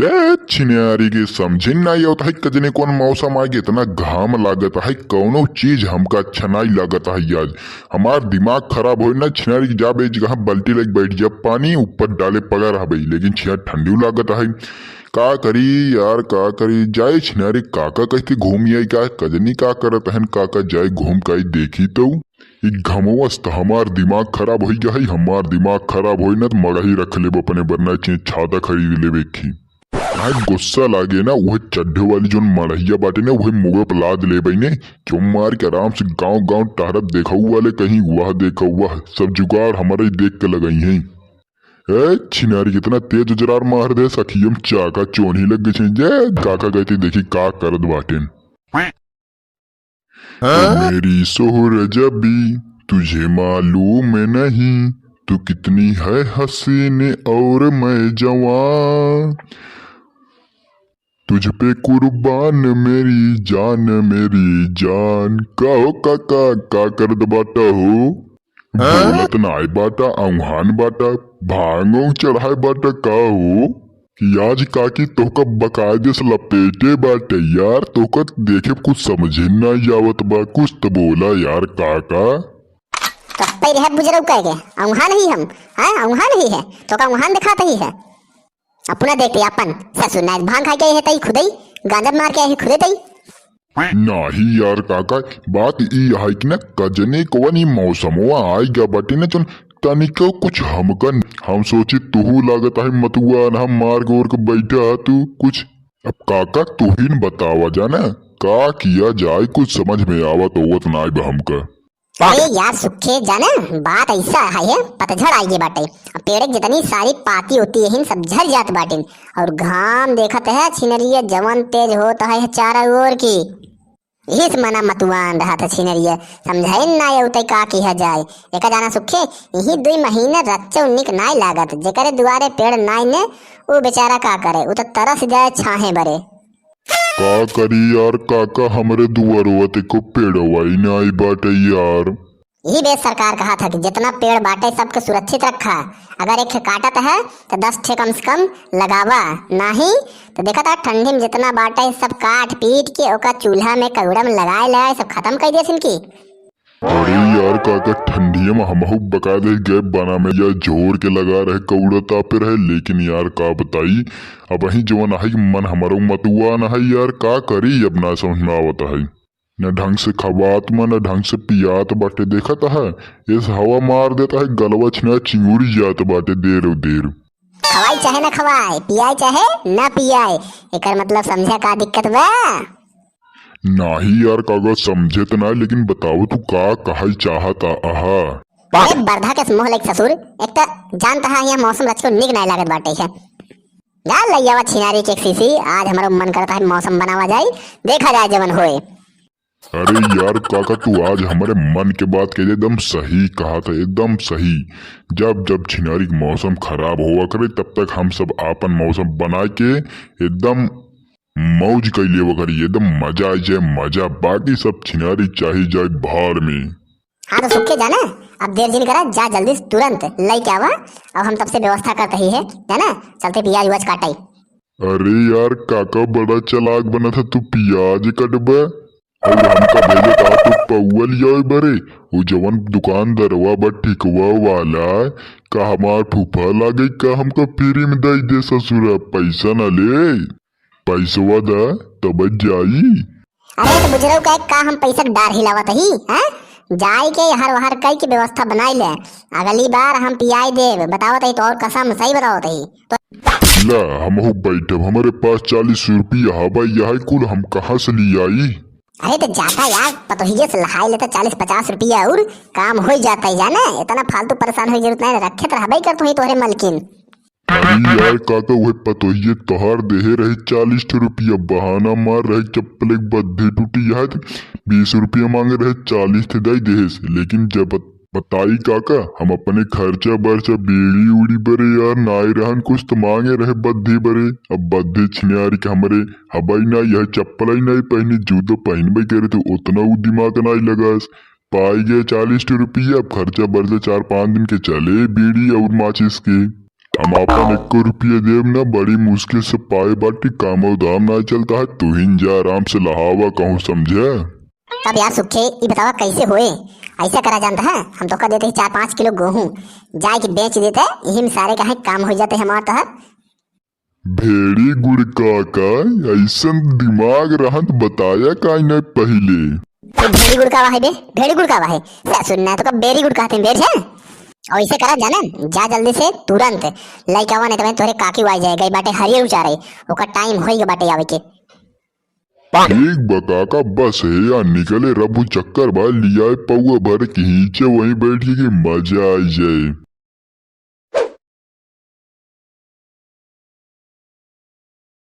छिनारी के समझ नहीं आवत है कजने कौन मौसम आ गया इतना घाम लागत है कौनो चीज हमका अच्छा नहीं लागत है आज हमार दिमाग खराब हो ना छिनारी की जा बेच जहाँ बल्टी लग बैठ जा पानी ऊपर डाले पगा रहा भाई लेकिन छिया ठंडी लागत है का करी यार का करी जाए छिनारी काका कहते घूम आई का कजनी का करत हन काका जाए घूम का देखी तो घमवस्त हमार दिमाग खराब हो गया है हमार दिमाग खराब हो ना तो मगा ही रख ले अपने बरना चाहिए छाता खरीद ले बेखी आज गुस्सा लागे ना वह चड्ढे वाली जो मड़हिया बाटे ना वही मुँह पर लाद ले बई ने क्यों मार के आराम से गांव गांव टहरत देखा वाले कहीं वह देखा हुआ सब जुगाड़ हमारे ही देख के लगाई हैं। छिनारी कितना तेज उजरार मार दे सखियम चाका चोनी लग गई जय काका कहती देखी का करत बाटेन मेरी सोहर जबी तुझे मालूम नहीं तू कितनी है हसीन और मैं जवान तुझ पे कुर्बान मेरी जान कहो काका का कर बाटा हो बोलत नाय बाटा औहान बाटा भांगो चढ़ाए बाटा का हो कि आज काकी तोका बकायदे से लपेटे बाटे यार तोका देखे कुछ समझे ना आवत बा कुछ तो बोला यार काका तो है बुजुर्ग कह के औहान ही हम हाँ औहान ही है तो का औहान दिखाते ही है अपना देखते अपन ससुर नाच भांग खा के है तई खुदई गांजा मार के है खुदे तई नहीं यार काका बात ई है कि ना कजने को नी मौसमवा आएगा बटे ना चल तनिको कुछ हमकन हम सोची तू लागत है मतुआ ना हम मार गोर के बैठा तू कुछ अब काका तू ही न बतावा जाना का किया जाए कुछ समझ में आवत होवत नाई हमका अरे यार सुखे जाना बात ऐसा है पतझड़ आएगी बाटे पेड़ की जितनी सारी पाती होती है सब झड़ जात बाटे और घाम देखत है छिनरिया जवन तेज होता है चारा ओर की इस मना मतुआन रहा था छिनरिया समझाई ना उतई का की है जाए एक जाना सुखे यही 2 महीने रच्चा उन्निक नाई लागत जेकरे दुआरे पेड़ नाई ने वो बेचारा का करे वो तो तरस जाए छाहे बरे का करी यार काका हमरे दुआरवते को पेड़वा ही नाई बाटे यार यही बेस सरकार कहा था कि जितना पेड़ बाटे सबके सुरक्षित रखा अगर एक काटत है तो 10 ठे कम से कम लगावा नहीं तो देखा था ठंडी में जितना बाटे सब काट पीट के ओका चूल्हा में कौड़ा में लगाए सब खत्म कर दिया इनकी अरे यार काका ठंडी में हम बकायदे गैप बना में यार जोर के लगा रहे कौड़ा तापे रहे लेकिन यार का बताई अब वही जवन है मन हमारो मतुआ न है यार का करी अब ना समझ में आवत है न ढंग से खवात में न ढंग से पियात बाटे देखत है इस हवा मार देता है गलवा छिना चिंगुड़ी जात बाटे देर खवाई चाहे न खवाए पियाई चाहे न पियाए एक मतलब समझा का दिक्कत बा नाही यार काका समझे तो ना लेकिन बताओ तू का कहा चाहता आहा अरे बरधा के मोह लाइक ससुर एक तो जानता है यहाँ मौसम रच को निक नहीं लागत बाटे है यार लइयावा छिनारी के सीसी आज हमारा मन करता है मौसम बनावा जाए देखा जाए जवन होए अरे यार काका तू आज हमारे मन के बात के एकदम सही कहा था एकदम सही जब जब छिनारी का मौसम खराब हुआ करे तब तक हम सब आपन मौसम बना के एकदम मौज कैले वगैरह एकदम मजा आ जाए मजा बाकी सब छिनारी चाहिए जाए भार में हाँ तो सुखे जाना अब देर जिन करा जा जल्दी तुरंत लई के आवा अब हम तब से व्यवस्था करते ही है जाना चलते प्याज उज काटाई अरे यार काका बड़ा चालाक बना था तू प्याज कटबा और हमका भेजे का तो पौवा लिया बरे वो जवन दुकानदारवा बा ठिकवा वाला का हमार फूफा लागे का हमको फ्री में दे दे ससुरा पैसा न ले पैसवा दा तब जाई अरे तो बुजुर्ग का हम पैसा डार हिलावत ही हैं जाई के हर वहर कई की व्यवस्था बनाई ले अगली बार हम पियाई दे बतावत ही तो और कसम सही बतावत ही तो ला हम हो बैठे हमारे पास 40 रुपया हवा यह कुल हम कहाँ से ले आई अरे तो जाता यार पतोहिए से लहाई लेता 40-50 रुपया और काम हो जाता है जाना इतना फालतू परेशान हो जरूरत नहीं रखे तो हबाई कर तू ही तोहरे मलकिन अरे यार काका वह पतोहिए तोहार देहे रहे 40 रुपया बहाना मार रहे चप्पल एक बद्धे टूटी है 20 रुपया मांगे रहे 40 थे दई देहे लेकिन जब बताई काका हम अपने खर्चा बर्चा बेड़ी उड़ी बरे यार नाई रहन कुछ तो मांगे रहे बद्धे बरे अब बद्धे छिनारी के हमारे हवाई ना यह चप्पल ही नहीं पहनी जूतो पहन भी करे तो उतना वो दिमाग नहीं लगा पाई गए 40 रुपया अब खर्चा बर्चा 4-5 दिन के चले बीड़ी और माचिस के हम आपन 1 रुपया देव ना, बड़ी मुश्किल से पाए बाटी, काम दाम ना चलता है, तू ही जा आराम से लहावा कहूँ समझे। तब यार सुखे ये बतावा कैसे होए। ऐसा करा जानता है, हम तो कर देते हैं 4-5 किलो गेहूं जाए के बेच देते, यही में सारे कहे काम हो जाते हमारे तहत। भेड़ी गुड़ काका, ऐसा दिमाग रहा तो बताया काहे नहीं पहले। ये भेड़ी गुड़ का है बे, भेड़ी गुड़ का है सुनना है तो कब बेरी गुड़ कहते हैं बेर है। और इसे करा जाना, जा जल्दी से तुरंत लइकावा नहीं तो तोरे काकी आ जाएगा बाटे हरियर उचारे, ओका टाइम होई बाटे आवे के। ठीक बकाका, बस है या निकले रबू चक्कर बा लिया पौआ भर खींचे वहीं बैठ के मजा आ जाए।